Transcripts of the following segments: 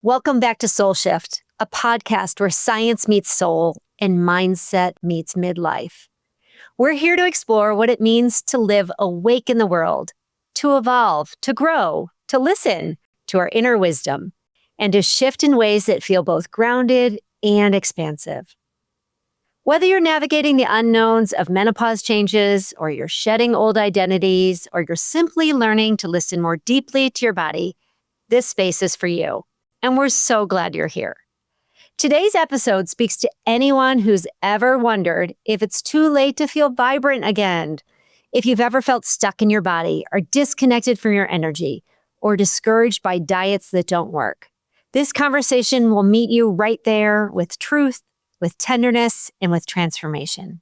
Welcome back to SoulShift, a podcast where science meets soul and mindset meets midlife. We're here to explore what it means to live awake in the world, to evolve, to grow, to listen to our inner wisdom, and to shift in ways that feel both grounded and expansive. Whether you're navigating the unknowns of menopause changes, or you're shedding old identities, or you're simply learning to listen more deeply to your body, this space is for you. And we're so glad you're here. Today's episode speaks to anyone who's ever wondered if it's too late to feel vibrant again, if you've ever felt stuck in your body or disconnected from your energy or discouraged by diets that don't work. This conversation will meet you right there with truth, with tenderness, and with transformation.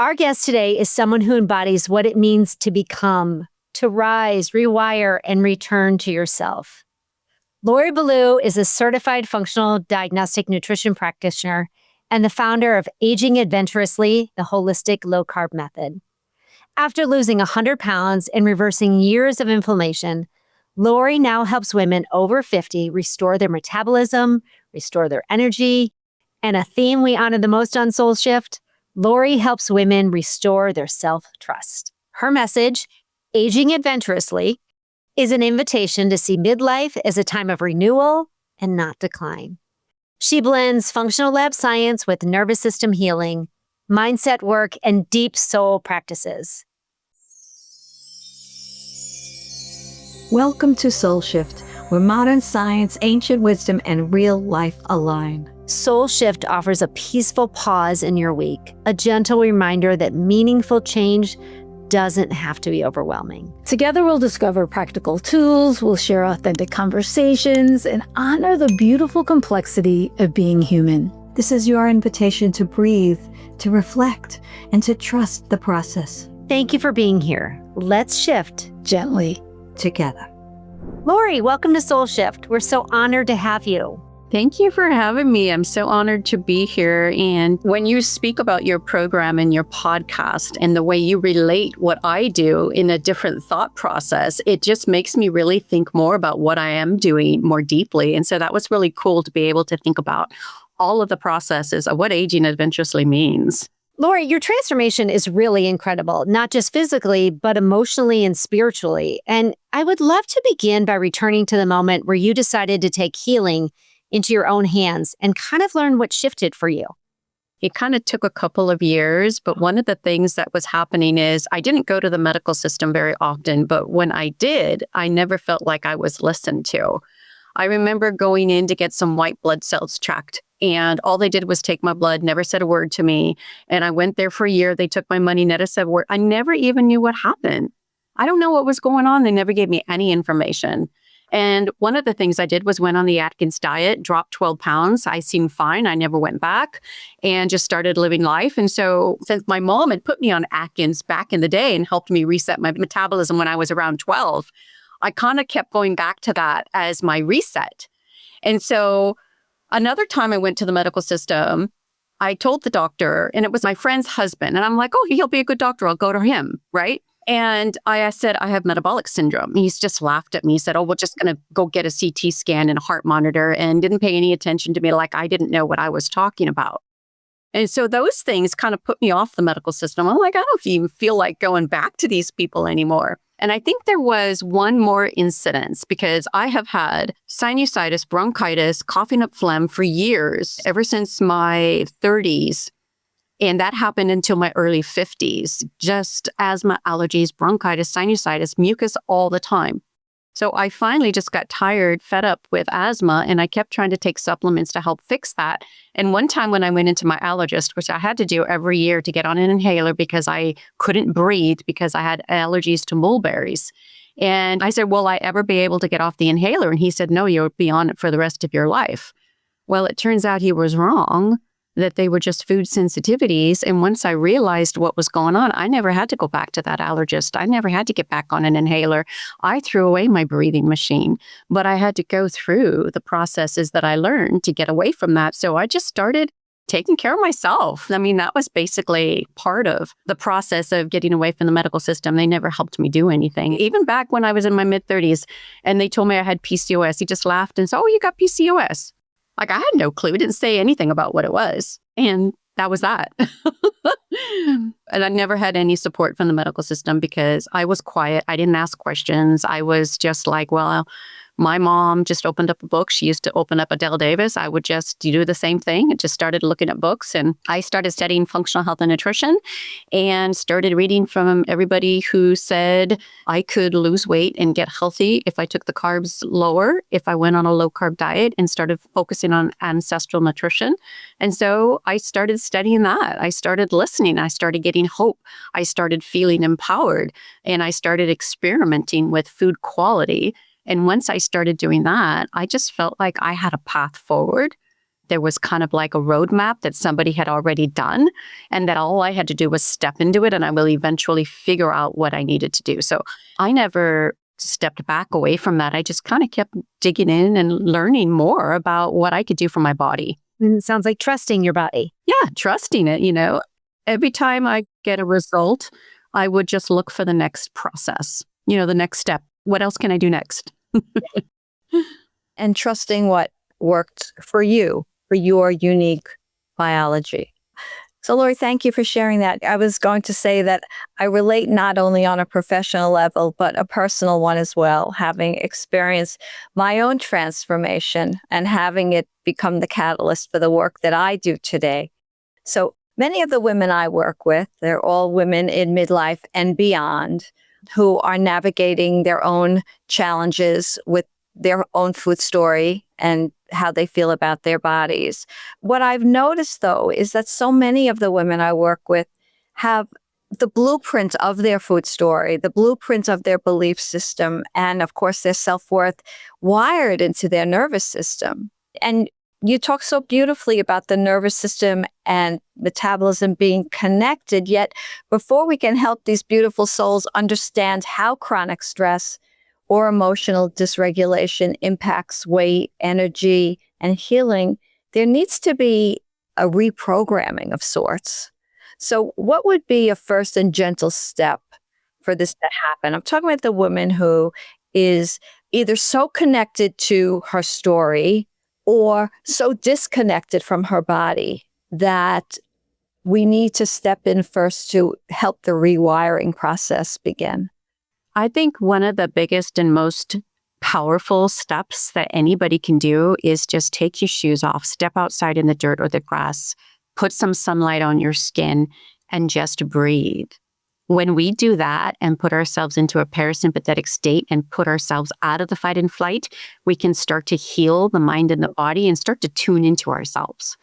Our guest today is someone who embodies what it means to become, to rise, rewire, and return to yourself. Lori Balue is a certified functional diagnostic nutrition practitioner and the founder of Aging Adventurously, the Holistic Low Carb Method. After losing 100 pounds and reversing years of inflammation, Lori now helps women over 50 restore their metabolism, restore their energy, and a theme we honor the most on SoulShift, Lori helps women restore their self-trust. Her message, Aging Adventurously, is an invitation to see midlife as a time of renewal and not decline. She blends functional lab science with nervous system healing, mindset work, and deep soul practices. Welcome to SoulShift, where modern science, ancient wisdom, and real life align. SoulShift offers a peaceful pause in your week, a gentle reminder that meaningful change doesn't have to be overwhelming. Together, we'll discover practical tools, we'll share authentic conversations, and honor the beautiful complexity of being human. This is your invitation to breathe, to reflect, and to trust the process. Thank you for being here. Let's shift Gently together. Lori, welcome to SoulShift. We're so honored to have you. Thank you for having me. I'm so honored to be here. And when you speak about your program and your podcast and the way you relate what I do in a different thought process, it just makes me really think more about what I am doing more deeply. And so that was really cool to be able to think about all of the processes of what aging adventurously means. Lori, your transformation is really incredible, not just physically, but emotionally and spiritually. And I would love to begin by returning to the moment where you decided to take healing into your own hands and kind of learn what shifted for you. It kind of took a couple of years, but one of the things that was happening is I didn't go to the medical system very often, but when I did, I never felt like I was listened to. I remember going in to get some white blood cells checked, and all they did was take my blood, never said a word to me. And I went there for a year. They took my money, never said a word. I never even knew what happened. I don't know what was going on. They never gave me any information. And one of the things I did was went on the Atkins diet, dropped 12 pounds. I seemed fine. I never went back and just started living life. And so since my mom had put me on Atkins back in the day and helped me reset my metabolism when I was around 12, I kind of kept going back to that as my reset. And so another time I went to the medical system, I told the doctor, and it was my friend's husband. And I'm like, oh, he'll be a good doctor. I'll go to him, right? And I said, I have metabolic syndrome. He's just laughed at me. He said, oh, we're just going to go get a CT scan and a heart monitor, and didn't pay any attention to me, like I didn't know what I was talking about. And so those things kind of put me off the medical system. I'm like, I don't even feel like going back to these people anymore. And I think there was one more incident because I have had sinusitis, bronchitis, coughing up phlegm for years, ever since my 30s. And that happened until my early 50s, just asthma, allergies, bronchitis, sinusitis, mucus all the time. So I finally just got tired, fed up with asthma, and I kept trying to take supplements to help fix that. And one time when I went into my allergist, which I had to do every year to get on an inhaler because I couldn't breathe because I had allergies to mulberries. And I said, will I ever be able to get off the inhaler? And he said, no, you'll be on it for the rest of your life. Well, it turns out he was wrong, that they were just food sensitivities. And once I realized what was going on, I never had to go back to that allergist. I never had to get back on an inhaler. I threw away my breathing machine, but I had to go through the processes that I learned to get away from that. So I just started taking care of myself. I mean, that was basically part of the process of getting away from the medical system. They never helped me do anything. Even back when I was in my mid-30s and they told me I had PCOS, he just laughed and said, oh, you got PCOS. Like, I had no clue. He didn't say anything about what it was. And that was that. And I never had any support from the medical system because I was quiet. I didn't ask questions. I was just like, well, my mom just opened up a book. She used to open up Adele Davis. I would just do the same thing. I just started looking at books, and I started studying functional health and nutrition and started reading from everybody who said I could lose weight and get healthy if I took the carbs lower, if I went on a low carb diet and started focusing on ancestral nutrition. And so I started studying that. I started listening. I started getting hope. I started feeling empowered, and I started experimenting with food quality. And once I started doing that, I just felt like I had a path forward. There was kind of like a roadmap that somebody had already done, and that all I had to do was step into it, and I will eventually figure out what I needed to do. So I never stepped back away from that. I just kind of kept digging in and learning more about what I could do for my body. And it sounds like trusting your body. Yeah, trusting it, Every time I get a result, I would just look for the next process, the next step. What else can I do next? And trusting what worked for you, for your unique biology. So, Lori, thank you for sharing that. I was going to say that I relate not only on a professional level, but a personal one as well, having experienced my own transformation and having it become the catalyst for the work that I do today. So many of the women I work with, they're all women in midlife and beyond, who are navigating their own challenges with their own food story and how they feel about their bodies. What I've noticed, though, is that so many of the women I work with have the blueprint of their food story, the blueprint of their belief system, and of course their self-worth wired into their nervous system. And you talk so beautifully about the nervous system and metabolism being connected, yet before we can help these beautiful souls understand how chronic stress or emotional dysregulation impacts weight, energy, and healing, there needs to be a reprogramming of sorts. So what would be a first and gentle step for this to happen? I'm talking about the woman who is either so connected to her story or so disconnected from her body that we need to step in first to help the rewiring process begin. I think one of the biggest and most powerful steps that anybody can do is just take your shoes off, step outside in the dirt or the grass, put some sunlight on your skin, and just breathe. When we do that and put ourselves into a parasympathetic state and put ourselves out of the fight and flight, we can start to heal the mind and the body and start to tune into ourselves.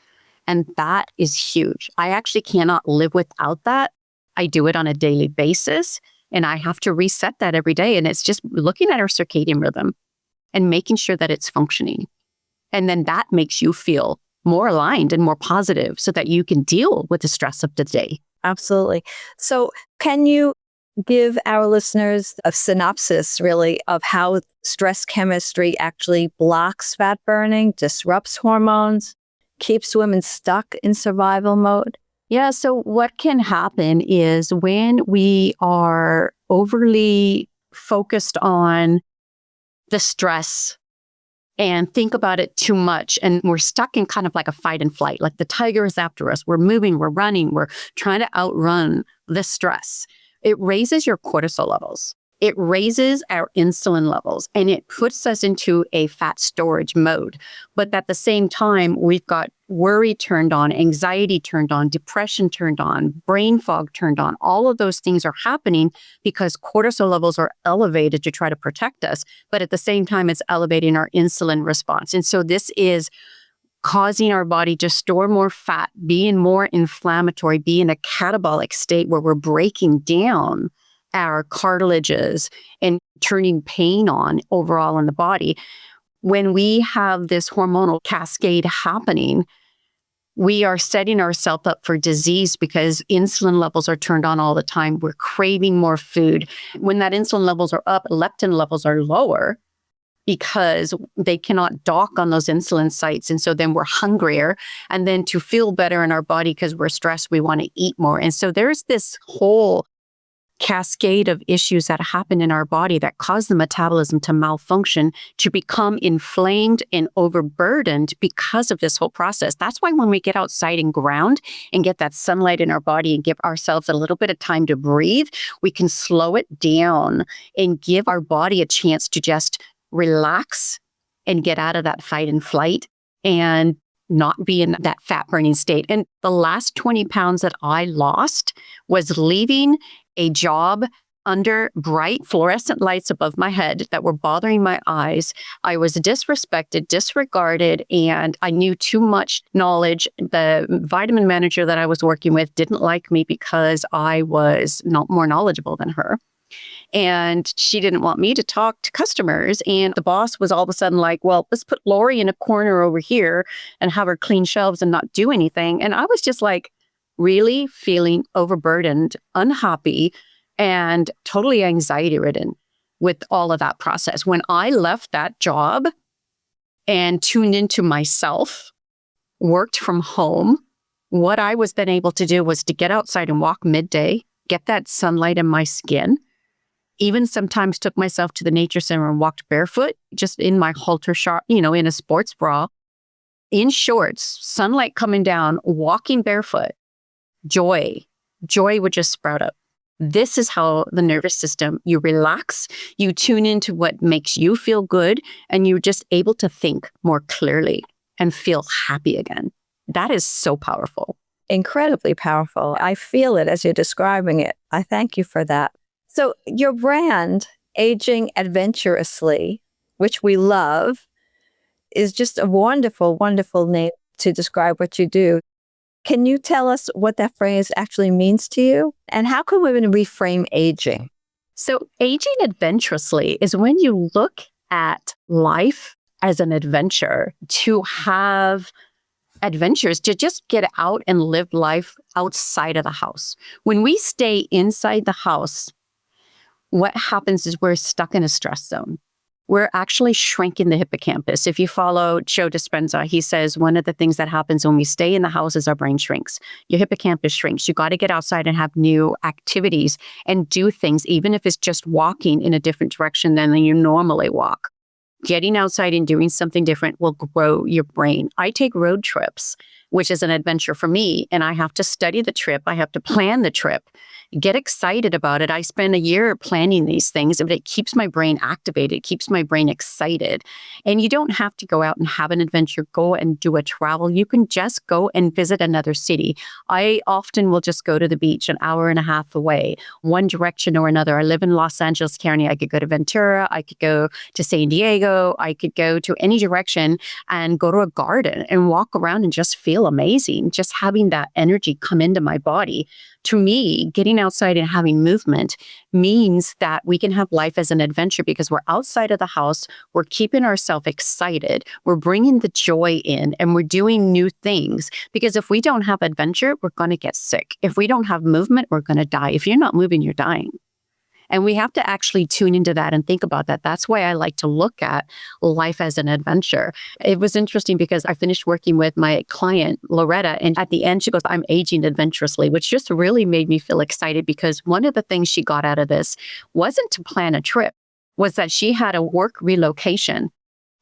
And that is huge. I actually cannot live without that. I do it on a daily basis, and I have to reset that every day. And it's just looking at our circadian rhythm and making sure that it's functioning. And then that makes you feel more aligned and more positive so that you can deal with the stress of the day. Absolutely. So can you give our listeners a synopsis, really, of how stress chemistry actually blocks fat burning, disrupts hormones, keeps women stuck in survival mode? Yeah, so what can happen is when we are overly focused on the stress and think about it too much, and we're stuck in kind of like a fight and flight, like the tiger is after us. We're moving, we're running, we're trying to outrun the stress. It raises your cortisol levels. It raises our insulin levels, and it puts us into a fat storage mode. But at the same time, we've got worry turned on, anxiety turned on, depression turned on, brain fog turned on. All of those things are happening because cortisol levels are elevated to try to protect us. But at the same time, it's elevating our insulin response. And so this is causing our body to store more fat, being more inflammatory, be in a catabolic state where we're breaking down our cartilages and turning pain on overall in the body. When we have this hormonal cascade happening, we are setting ourselves up for disease because insulin levels are turned on all the time. We're craving more food. When that insulin levels are up, leptin levels are lower. because they cannot dock on those insulin sites. And so then we're hungrier. And then to feel better in our body because we're stressed, we want to eat more. And so there's this whole cascade of issues that happen in our body that cause the metabolism to malfunction, to become inflamed and overburdened because of this whole process. That's why when we get outside and ground and get that sunlight in our body and give ourselves a little bit of time to breathe, we can slow it down and give our body a chance to just relax and get out of that fight and flight and not be in that fat burning state. And the last 20 pounds that I lost was leaving a job under bright fluorescent lights above my head that were bothering my eyes. I was disrespected, disregarded, and I knew too much knowledge. The vitamin manager that I was working with didn't like me because I was not more knowledgeable than her. And she didn't want me to talk to customers. And the boss was all of a sudden like, well, let's put Lori in a corner over here and have her clean shelves and not do anything. And I was just like, really feeling overburdened, unhappy, and totally anxiety ridden with all of that process. When I left that job and tuned into myself, worked from home, what I was then able to do was to get outside and walk midday, get that sunlight in my skin. Even sometimes took myself to the nature center and walked barefoot, just in my halter short, in a sports bra, in shorts, sunlight coming down, walking barefoot. Joy would just sprout up. This is how the nervous system, you relax, you tune into what makes you feel good, and you're just able to think more clearly and feel happy again. That is so powerful. Incredibly powerful. I feel it as you're describing it. I thank you for that. So your brand, Aging Adventurously, which we love, is just a wonderful, wonderful name to describe what you do. Can you tell us what that phrase actually means to you? And how can women reframe aging? So aging adventurously is when you look at life as an adventure, to have adventures, to just get out and live life outside of the house. When we stay inside the house, what happens is we're stuck in a stress zone. We're actually shrinking the hippocampus. If you follow Joe Dispenza, he says one of the things that happens when we stay in the house is our brain shrinks. Your hippocampus shrinks. You got to get outside and have new activities and do things, even if it's just walking in a different direction than you normally walk. Getting outside and doing something different will grow your brain. I take road trips, which is an adventure for me, and I have to study the trip. I have to plan the trip, get excited about it. I spend a year planning these things, but it keeps my brain activated. It keeps my brain excited. And you don't have to go out and have an adventure, go and do a travel. You can just go and visit another city. I often will just go to the beach an hour and a half away, one direction or another. I live in Los Angeles County. I could go to Ventura. I could go to San Diego. I could go to any direction and go to a garden and walk around and just feel amazing. Just having that energy come into my body. To me, getting outside and having movement means that we can have life as an adventure because we're outside of the house, we're keeping ourselves excited, we're bringing the joy in, and we're doing new things. Because if we don't have adventure, we're going to get sick. If we don't have movement, we're going to die. If you're not moving, you're dying. And we have to actually tune into that and think about that. That's why I like to look at life as an adventure. It was interesting because I finished working with my client, Loretta, and at the end, she goes, I'm aging adventurously, which just really made me feel excited because one of the things she got out of this wasn't to plan a trip, was that she had a work relocation.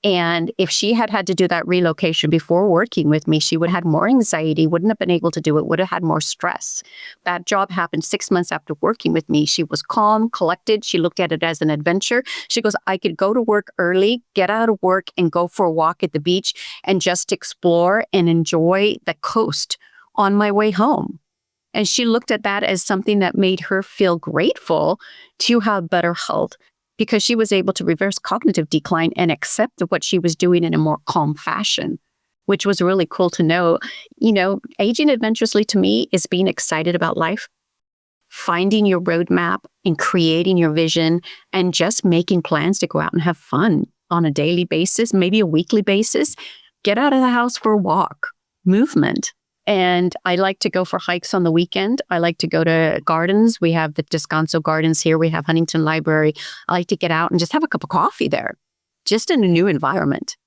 And if she had had to do that relocation before working with me, she would have had more anxiety, wouldn't have been able to do it, would have had more stress. That job happened 6 months after working with me. She was calm, collected. She looked at it as an adventure. She goes, I could go to work early, get out of work and go for a walk at the beach and just explore and enjoy the coast on my way home. And she looked at that as something that made her feel grateful to have better health, because she was able to reverse cognitive decline and accept what she was doing in a more calm fashion, which was really cool to know. You know, aging adventurously to me is being excited about life, finding your roadmap and creating your vision and just making plans to go out and have fun on a daily basis, maybe a weekly basis. Get out of the house for a walk, movement. And I like to go for hikes on the weekend. I like to go to gardens. We have the Descanso Gardens here. We have Huntington Library. I like to get out and just have a cup of coffee there just in a new environment,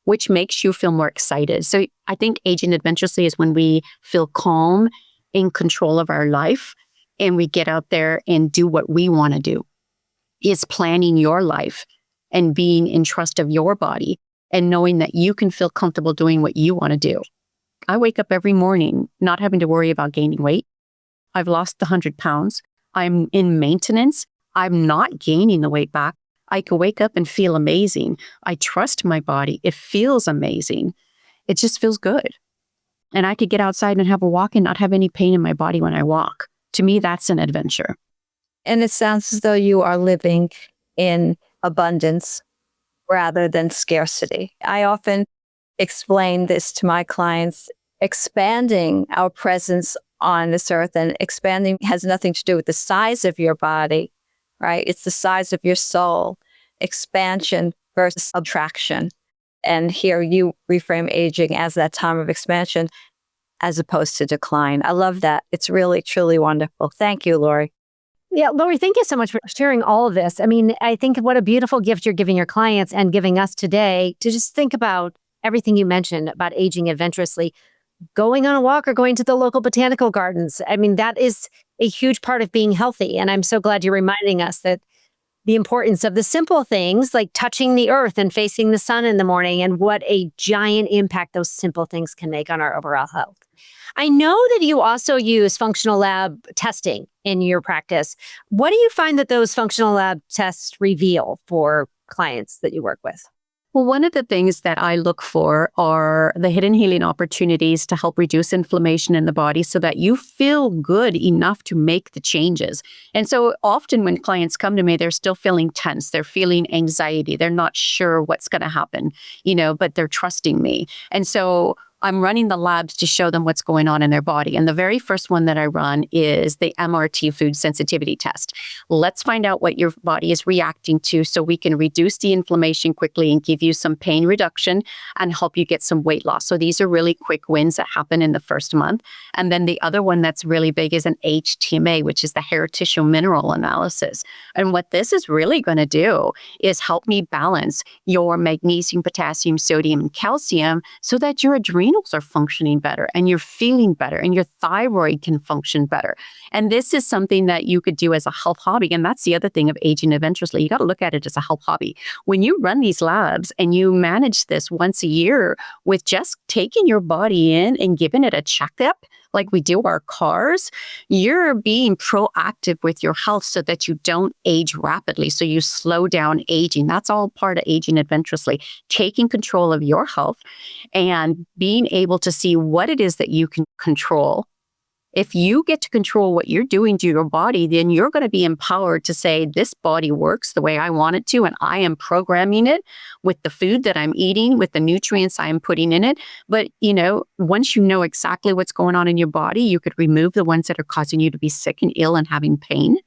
which makes you feel more excited. So I think aging adventurously is when we feel calm, in control of our life, and we get out there and do what we want to do. Is planning your life and being in trust of your body and knowing that you can feel comfortable doing what you want to do. I wake up every morning not having to worry about gaining weight. I've lost the 100 pounds. I'm in maintenance. I'm not gaining the weight back. I can wake up and feel amazing. I trust my body. It feels amazing. It just feels good. And I could get outside and have a walk and not have any pain in my body when I walk. To me, that's an adventure. And it sounds as though you are living in abundance rather than scarcity. I often explain this to my clients. Expanding our presence on this earth, and expanding has nothing to do with the size of your body, right? It's the size of your soul. Expansion versus subtraction. And here you reframe aging as that time of expansion as opposed to decline. I love that. It's really, truly wonderful. Thank you, Lori. Yeah, Lori, thank you so much for sharing all of this. I mean, I think what a beautiful gift you're giving your clients and giving us today to just think about everything you mentioned about aging adventurously, going on a walk or going to the local botanical gardens. I mean, that is a huge part of being healthy. And I'm so glad you're reminding us that the importance of the simple things like touching the earth and facing the sun in the morning and what a giant impact those simple things can make on our overall health. I know that you also use functional lab testing in your practice. What do you find that those functional lab tests reveal for clients that you work with? Well, one of the things that I look for are the hidden healing opportunities to help reduce inflammation in the body so that you feel good enough to make the changes. And so often when clients come to me, they're still feeling tense. They're feeling anxiety. They're not sure what's going to happen, but they're trusting me. And so I'm running the labs to show them what's going on in their body. And the very first one that I run is the MRT food sensitivity test. Let's find out what your body is reacting to so we can reduce the inflammation quickly and give you some pain reduction and help you get some weight loss. So these are really quick wins that happen in the first month. And then the other one that's really big is an HTMA, which is the hair tissue mineral analysis. And what this is really going to do is help me balance your magnesium, potassium, sodium, and calcium so that your adrenals are functioning better and you're feeling better and your thyroid can function better. And this is something that you could do as a health hobby. And that's the other thing of aging adventurously. You got to look at it as a health hobby. When you run these labs and you manage this once a year with just taking your body in and giving it a checkup, like we do our cars, you're being proactive with your health so that you don't age rapidly. So you slow down aging. That's all part of aging adventurously. Taking control of your health and being able to see what it is that you can control. If you get to control what you're doing to your body, then you're going to be empowered to say, this body works the way I want it to, and I am programming it with the food that I'm eating, with the nutrients I am putting in it. But, once you know exactly what's going on in your body, you could remove the ones that are causing you to be sick and ill and having pain.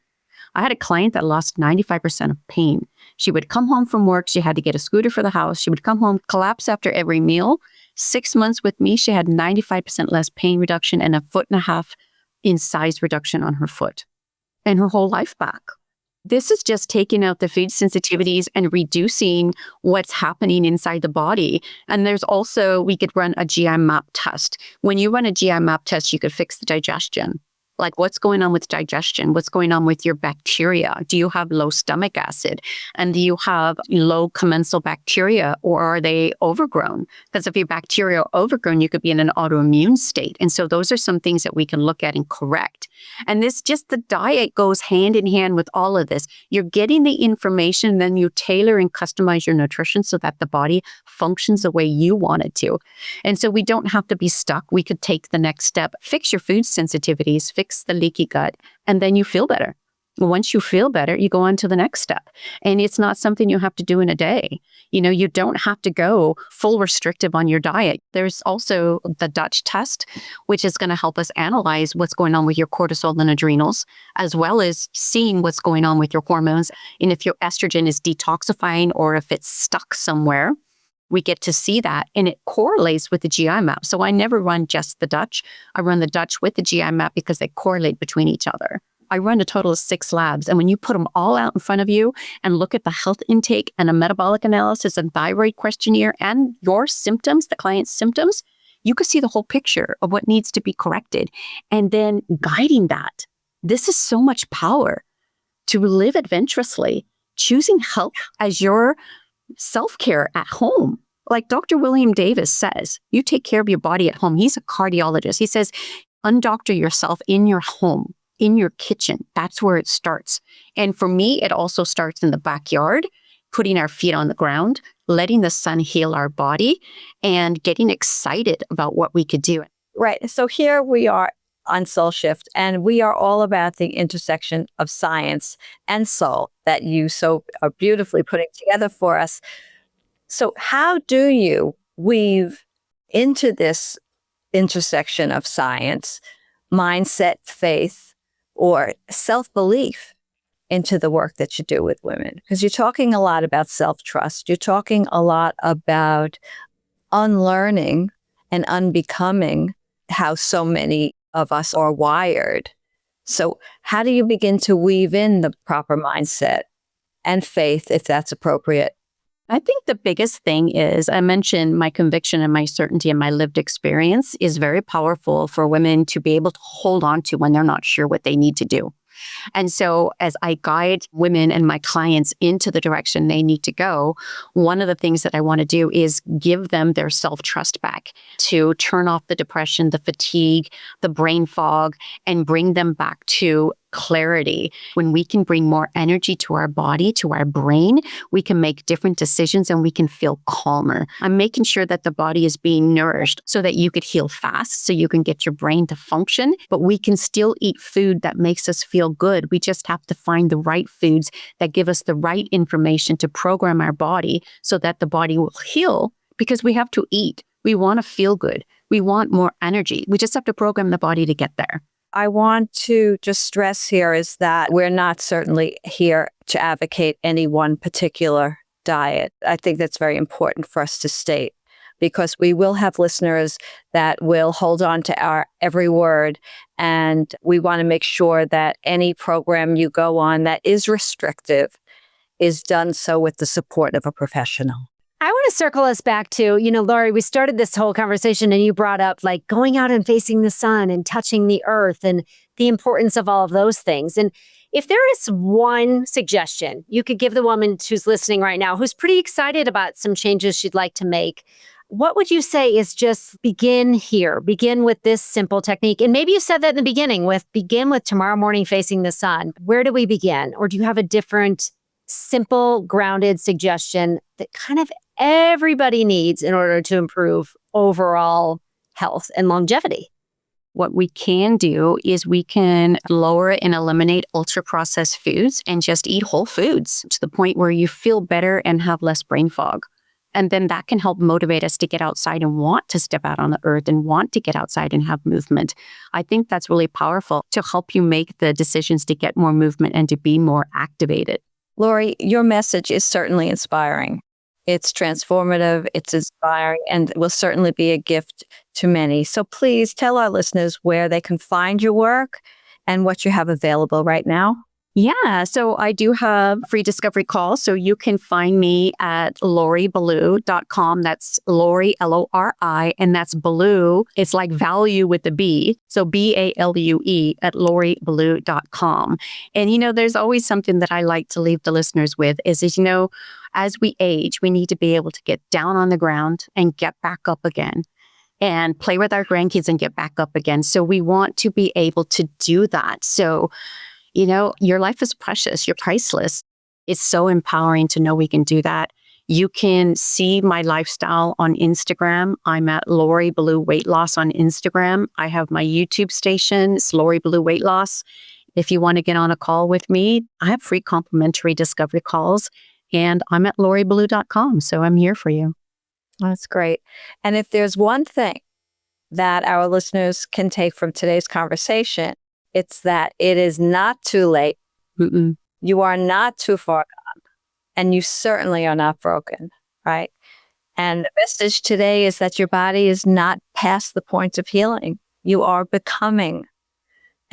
I had a client that lost 95% of pain. She would come home from work. She had to get a scooter for the house. She would come home, collapse after every meal. 6 months with me, she had 95% less pain reduction and 1.5 feet in size reduction on her foot and her whole life back. This is just taking out the food sensitivities and reducing what's happening inside the body. And there's also, we could run a GI map test. When you run a GI map test, you could fix the digestion. Like what's going on with digestion? What's going on with your bacteria? Do you have low stomach acid? And do you have low commensal bacteria, or are they overgrown? Because if your bacteria are overgrown, you could be in an autoimmune state. And so those are some things that we can look at and correct. And the diet goes hand in hand with all of this. You're getting the information, then you tailor and customize your nutrition so that the body functions the way you want it to. And so we don't have to be stuck. We could take the next step, fix your food sensitivities, fix the leaky gut, and then you feel better. Once you feel better, you go on to the next step. And it's not something you have to do in a day. You don't have to go full restrictive on your diet. There's also the Dutch test, which is going to help us analyze what's going on with your cortisol and adrenals, as well as seeing what's going on with your hormones. And if your estrogen is detoxifying or if it's stuck somewhere, we get to see that, and it correlates with the GI map. So I never run just the Dutch. I run the Dutch with the GI map because they correlate between each other. I run a total of 6 labs. And when you put them all out in front of you and look at the health intake and a metabolic analysis and thyroid questionnaire and your symptoms, the client's symptoms, you could see the whole picture of what needs to be corrected and then guiding that. This is so much power to live adventurously, choosing health as your self-care at home. Like Dr. William Davis says, you take care of your body at home. He's a cardiologist. He says, undoctor yourself in your home, in your kitchen. That's where it starts. And for me, it also starts in the backyard, putting our feet on the ground, letting the sun heal our body, and getting excited about what we could do. Right. So here we are on SoulShift, and we are all about the intersection of science and soul that you so are beautifully putting together for us. So how do you weave into this intersection of science, mindset, faith, or self-belief into the work that you do with women? Because you're talking a lot about self-trust. You're talking a lot about unlearning and unbecoming how so many of us are wired. So how do you begin to weave in the proper mindset and faith, if that's appropriate? I think the biggest thing is, I mentioned my conviction and my certainty and my lived experience is very powerful for women to be able to hold on to when they're not sure what they need to do. And so as I guide women and my clients into the direction they need to go, one of the things that I want to do is give them their self-trust back, to turn off the depression, the fatigue, the brain fog, and bring them back to clarity. When we can bring more energy to our body, to our brain, we can make different decisions and we can feel calmer. I'm making sure that the body is being nourished so that you could heal fast, so you can get your brain to function, but we can still eat food that makes us feel good. We just have to find the right foods that give us the right information to program our body so that the body will heal, because we have to eat. We want to feel good. We want more energy. We just have to program the body to get there. I want to just stress here is that we're not certainly here to advocate any one particular diet. I think that's very important for us to state, because we will have listeners that will hold on to our every word. And we want to make sure that any program you go on that is restrictive is done so with the support of a professional. I want to circle us back to, Lori, we started this whole conversation and you brought up like going out and facing the sun and touching the earth and the importance of all of those things. And if there is one suggestion you could give the woman who's listening right now, who's pretty excited about some changes she'd like to make, what would you say is just begin here, begin with this simple technique? And maybe you said that in the beginning begin with tomorrow morning facing the sun. Where do we begin? Or do you have a different simple, grounded suggestion that kind of everybody needs in order to improve overall health and longevity? What we can do is we can lower and eliminate ultra-processed foods and just eat whole foods to the point where you feel better and have less brain fog. And then that can help motivate us to get outside and want to step out on the earth and want to get outside and have movement. I think that's really powerful to help you make the decisions to get more movement and to be more activated. Lori, your message is certainly inspiring. It's transformative, it's inspiring, and will certainly be a gift to many. So please tell our listeners where they can find your work and what you have available right now. Yeah, so I do have free discovery calls. So you can find me at loribalue.com. That's Lori, Lori, and that's Balue. It's like value with the B. So BALUE at loribalue.com. And, there's always something that I like to leave the listeners with is as we age, we need to be able to get down on the ground and get back up again and play with our grandkids and get back up again. So we want to be able to do that. So your life is precious. You're priceless. It's so empowering to know we can do that. You can see my lifestyle on Instagram. I'm at Lori Balue Weight Loss on Instagram. I have my YouTube station. It's Lori Balue Weight Loss. If you want to get on a call with me, I have free complimentary discovery calls. And I'm at loribalue.com. So I'm here for you. That's great. And if there's one thing that our listeners can take from today's conversation, it's that it is not too late. Mm-mm. You are not too far gone. And you certainly are not broken, right? And the message today is that your body is not past the point of healing. You are becoming.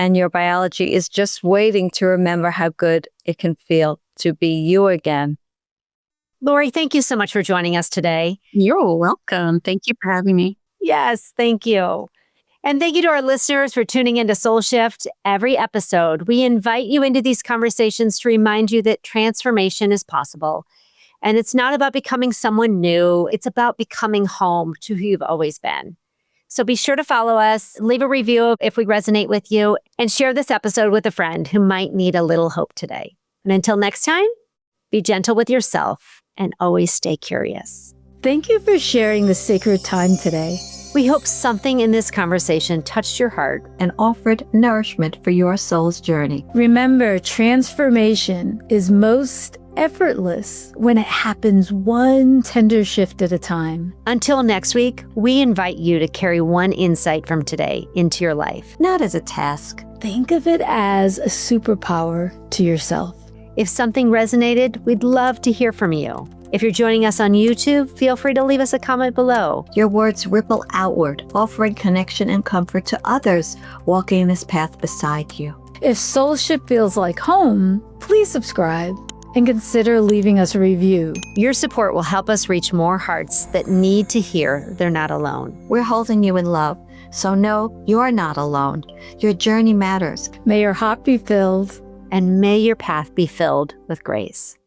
and your biology is just waiting to remember how good it can feel to be you again. Lori, thank you so much for joining us today. You're welcome. Thank you for having me. Yes, thank you. And thank you to our listeners for tuning into SoulShift. Every episode, we invite you into these conversations to remind you that transformation is possible. And it's not about becoming someone new. It's about becoming home to who you've always been. So be sure to follow us, leave a review if we resonate with you, and share this episode with a friend who might need a little hope today. And until next time, be gentle with yourself and always stay curious. Thank you for sharing the sacred time today. We hope something in this conversation touched your heart and offered nourishment for your soul's journey. Remember, transformation is most effortless when it happens one tender shift at a time. Until next week, we invite you to carry one insight from today into your life. Not as a task. Think of it as a superpower to yourself. If something resonated, we'd love to hear from you. If you're joining us on YouTube, feel free to leave us a comment below. Your words ripple outward, offering connection and comfort to others walking this path beside you. If SoulShift feels like home, please subscribe and consider leaving us a review. Your support will help us reach more hearts that need to hear they're not alone. We're holding you in love, so know you're not alone. Your journey matters. May your heart be filled, and may your path be filled with grace.